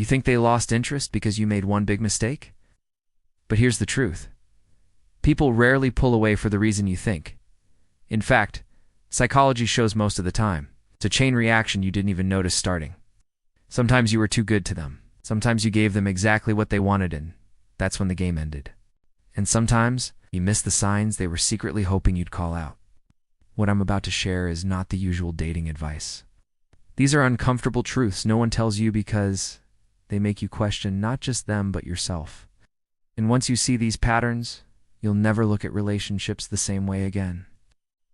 You think they lost interest because you made one big mistake? But here's the truth. People rarely pull away for the reason you think. In fact, psychology shows most of the time. It's a chain reaction you didn't even notice starting. Sometimes you were too good to them. Sometimes you gave them exactly what they wanted, and that's when the game ended. And sometimes you missed the signs they were secretly hoping you'd call out. What I'm about to share is not the usual dating advice. These are uncomfortable truths no one tells you because they make you question not just them but yourself. And once you see these patterns, you'll never look at relationships the same way again.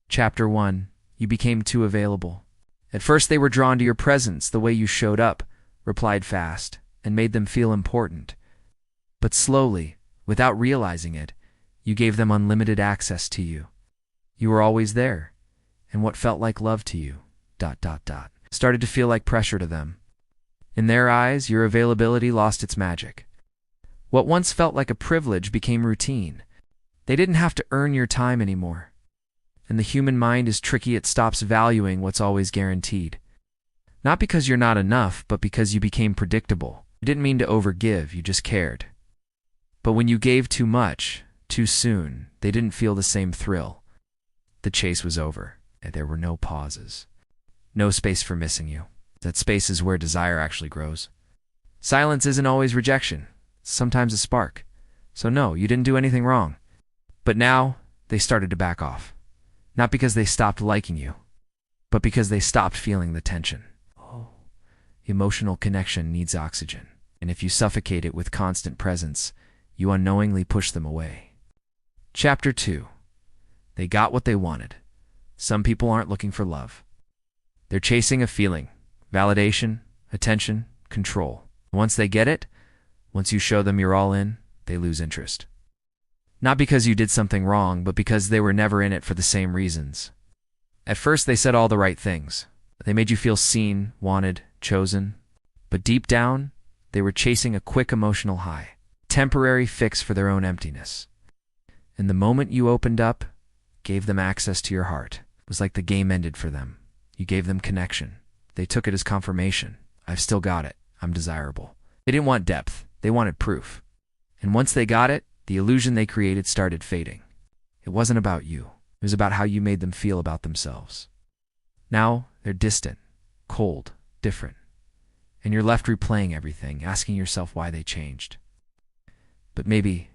Chapter 1. You became too available. At first they were drawn to your presence, the way you showed up, replied fast, and made them feel important. But slowly, without realizing it, you gave them unlimited access to you. You were always there, and what felt like love to you, started to feel like pressure to them. In their eyes, your availability lost its magic. What once felt like a privilege became routine. They didn't have to earn your time anymore. And the human mind is tricky, it stops valuing what's always guaranteed. Not because you're not enough, but because you became predictable. You didn't mean to overgive, you just cared. But when you gave too much, too soon, they didn't feel the same thrill. The chase was over, and there were no pauses. No space for missing you. That space is where desire actually grows. Silence isn't always rejection. It's sometimes a spark. So no, you didn't do anything wrong. But now, they started to back off. Not because they stopped liking you, but because they stopped feeling the tension. Emotional connection needs oxygen, and if you suffocate it with constant presence, you unknowingly push them away. Chapter 2. They got what they wanted. Some people aren't looking for love. They're chasing a feeling, validation, attention, control. Once they get it, once you show them you're all in, they lose interest. Not because you did something wrong, but because they were never in it for the same reasons. At first, they said all the right things. They made you feel seen, wanted, chosen. But deep down, they were chasing a quick emotional high, temporary fix for their own emptiness. And the moment you opened up, gave them access to your heart, it was like the game ended for them. You gave them connection. They took it as confirmation. I've still got it. I'm desirable. They didn't want depth. They wanted proof. And once they got it, the illusion they created started fading. It wasn't about you. It was about how you made them feel about themselves. Now, they're distant, cold, different. And you're left replaying everything, asking yourself why they changed. But maybe,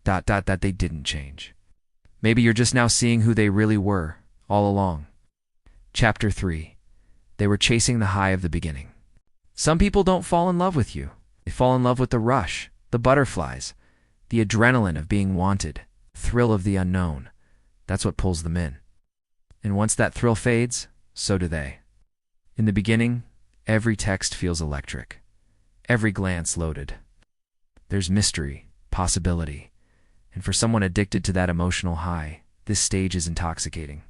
that they didn't change. Maybe you're just now seeing who they really were, all along. Chapter 3. They were chasing the high of the beginning. Some people don't fall in love with you. They fall in love with the rush, the butterflies, the adrenaline of being wanted, thrill of the unknown. That's what pulls them in. And once that thrill fades, so do they. In the beginning, every text feels electric. Every glance loaded. There's mystery, possibility. And for someone addicted to that emotional high, this stage is intoxicating.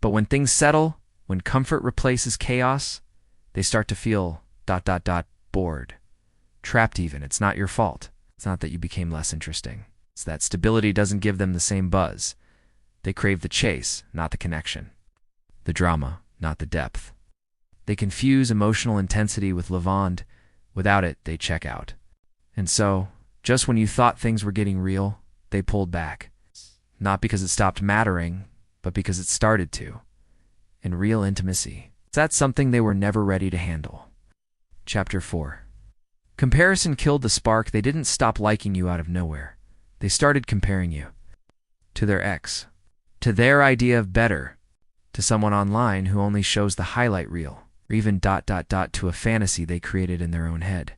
But when things settle, when comfort replaces chaos, they start to feel ... bored. Trapped even. It's not your fault. It's not that you became less interesting. It's that stability doesn't give them the same buzz. They crave the chase, not the connection. The drama, not the depth. They confuse emotional intensity with lavande. Without it, they check out. And so, just when you thought things were getting real, they pulled back. Not because it stopped mattering, but because it started to. And real intimacy, that's something they were never ready to handle. Chapter 4. Comparison killed the spark. They didn't stop liking you out of nowhere. They started comparing you to their ex, to their idea of better, to someone online who only shows the highlight reel, or even ... to a fantasy they created in their own head.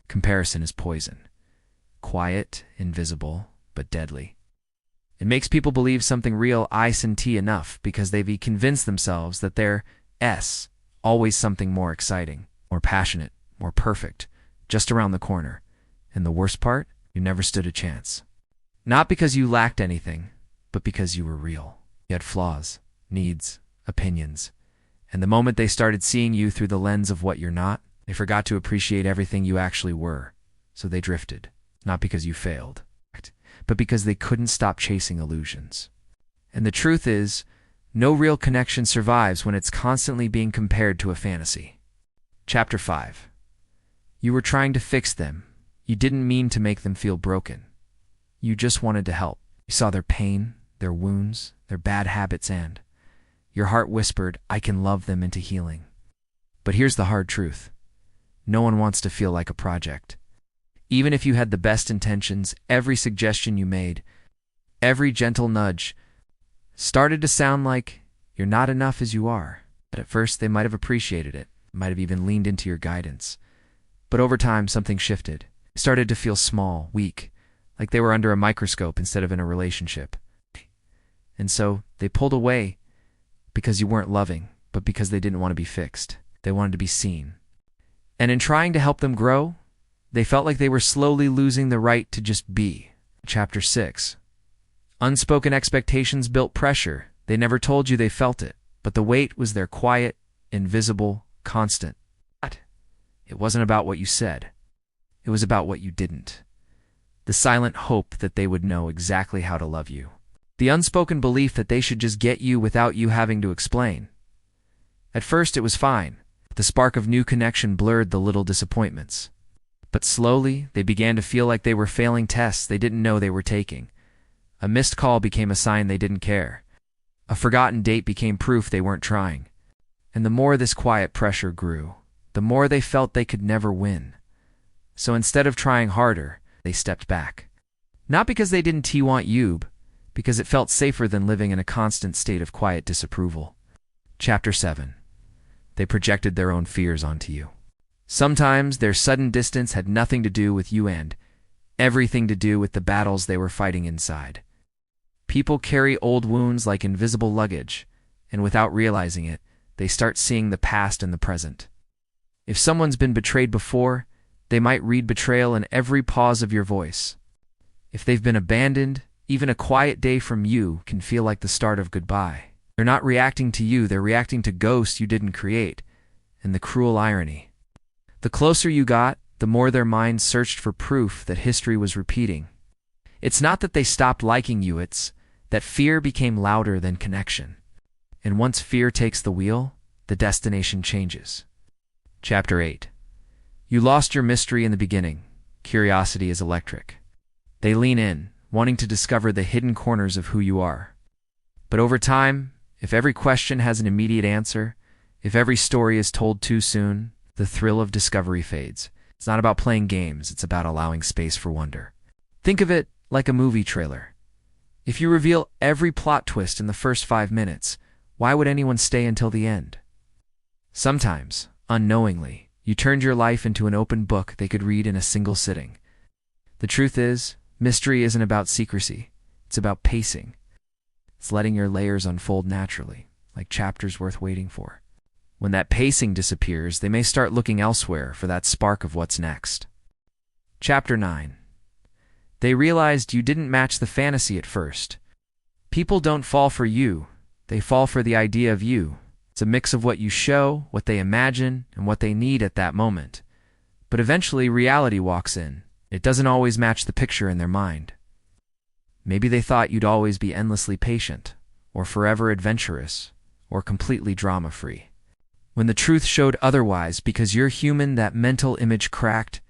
Comparison is poison. Quiet, invisible, but deadly. It makes people believe something real isn't enough because they've convinced themselves that their always something more exciting, more passionate, more perfect, just around the corner. And the worst part, you never stood a chance. Not because you lacked anything, but because you were real. You had flaws, needs, opinions. And the moment they started seeing you through the lens of what you're not, they forgot to appreciate everything you actually were. So they drifted, not because you failed, but because they couldn't stop chasing illusions. And the truth is, no real connection survives when it's constantly being compared to a fantasy. Chapter 5. You were trying to fix them. You didn't mean to make them feel broken. You just wanted to help. You saw their pain, their wounds, their bad habits, and your heart whispered, I can love them into healing. But here's the hard truth. No one wants to feel like a project. Even if you had the best intentions, every suggestion you made, every gentle nudge, started to sound like you're not enough as you are. But at first, they might have appreciated it, might have even leaned into your guidance. But over time, something shifted. They started to feel small, weak, like they were under a microscope instead of in a relationship. And so they pulled away because you weren't loving, but because they didn't want to be fixed. They wanted to be seen. And in trying to help them grow, they felt like they were slowly losing the right to just be. Chapter 6. Unspoken expectations built pressure. They never told you they felt it, but the weight was there, quiet, invisible, constant. It wasn't about what you said. It was about what you didn't. The silent hope that they would know exactly how to love you. The unspoken belief that they should just get you without you having to explain. At first it was fine. The spark of new connection blurred the little disappointments. But slowly, they began to feel like they were failing tests they didn't know they were taking. A missed call became a sign they didn't care. A forgotten date became proof they weren't trying. And the more this quiet pressure grew, the more they felt they could never win. So instead of trying harder, they stepped back. Not because they didn't want you, because it felt safer than living in a constant state of quiet disapproval. Chapter 7. They projected their own fears onto you. Sometimes their sudden distance had nothing to do with you and everything to do with the battles they were fighting inside. People carry old wounds like invisible luggage, and without realizing it, they start seeing the past and the present. If someone's been betrayed before, they might read betrayal in every pause of your voice. If they've been abandoned, even a quiet day from you can feel like the start of goodbye. They're not reacting to you, they're reacting to ghosts you didn't create, and the cruel irony. The closer you got, the more their minds searched for proof that history was repeating. It's not that they stopped liking you, it's that fear became louder than connection. And once fear takes the wheel, the destination changes. Chapter 8. You lost your mystery in the beginning. Curiosity is electric. They lean in, wanting to discover the hidden corners of who you are. But over time, if every question has an immediate answer, if every story is told too soon, the thrill of discovery fades. It's not about playing games, it's about allowing space for wonder. Think of it like a movie trailer. If you reveal every plot twist in the first 5 minutes, why would anyone stay until the end? Sometimes, unknowingly, you turned your life into an open book they could read in a single sitting. The truth is, mystery isn't about secrecy, it's about pacing. It's letting your layers unfold naturally, like chapters worth waiting for. When that pacing disappears, they may start looking elsewhere for that spark of what's next. Chapter 9. They realized you didn't match the fantasy at first. People don't fall for you, they fall for the idea of you. It's a mix of what you show, what they imagine, and what they need at that moment. But eventually reality walks in. It doesn't always match the picture in their mind. Maybe they thought you'd always be endlessly patient, or forever adventurous, or completely drama-free. When the truth showed otherwise, because you're human, that mental image cracked.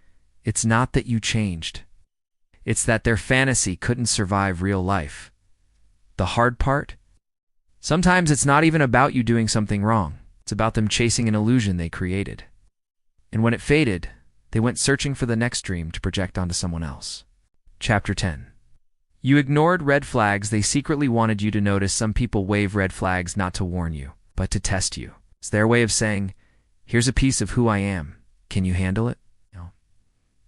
It's not that you changed. It's that their fantasy couldn't survive real life. The hard part? Sometimes it's not even about you doing something wrong. It's about them chasing an illusion they created. And when it faded, they went searching for the next dream to project onto someone else. Chapter 10. You ignored red flags they secretly wanted you to notice. Some people wave red flags not to warn you, but to test you. It's their way of saying, here's a piece of who I am. Can you handle it? No.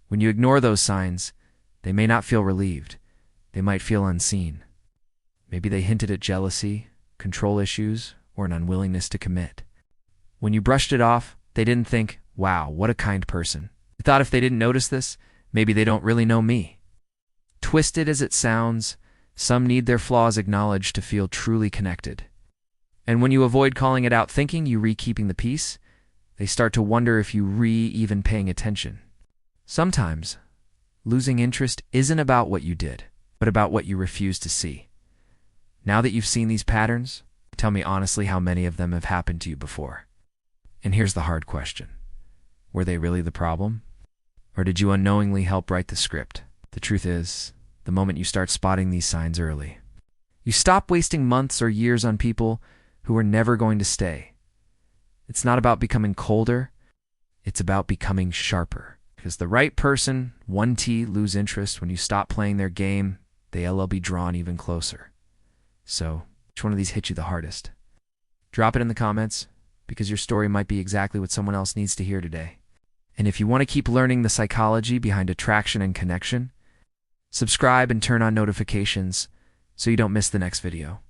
When you ignore those signs, they may not feel relieved. They might feel unseen. Maybe they hinted at jealousy, control issues, or an unwillingness to commit. When you brushed it off, they didn't think, wow, what a kind person. They thought if they didn't notice this, maybe they don't really know me. Twisted as it sounds, some need their flaws acknowledged to feel truly connected. And when you avoid calling it out thinking you keeping the peace, they start to wonder if you even paying attention. Sometimes, losing interest isn't about what you did, but about what you refuse to see. Now that you've seen these patterns, tell me honestly how many of them have happened to you before. And here's the hard question. Were they really the problem? Or did you unknowingly help write the script? The truth is, the moment you start spotting these signs early, you stop wasting months or years on people who are never going to stay. It's not about becoming colder, it's about becoming sharper. Because the right person, 1T, lose interest. When you stop playing their game, they'll be drawn even closer. So, which one of these hit you the hardest? Drop it in the comments, because your story might be exactly what someone else needs to hear today. And if you want to keep learning the psychology behind attraction and connection, subscribe and turn on notifications so you don't miss the next video.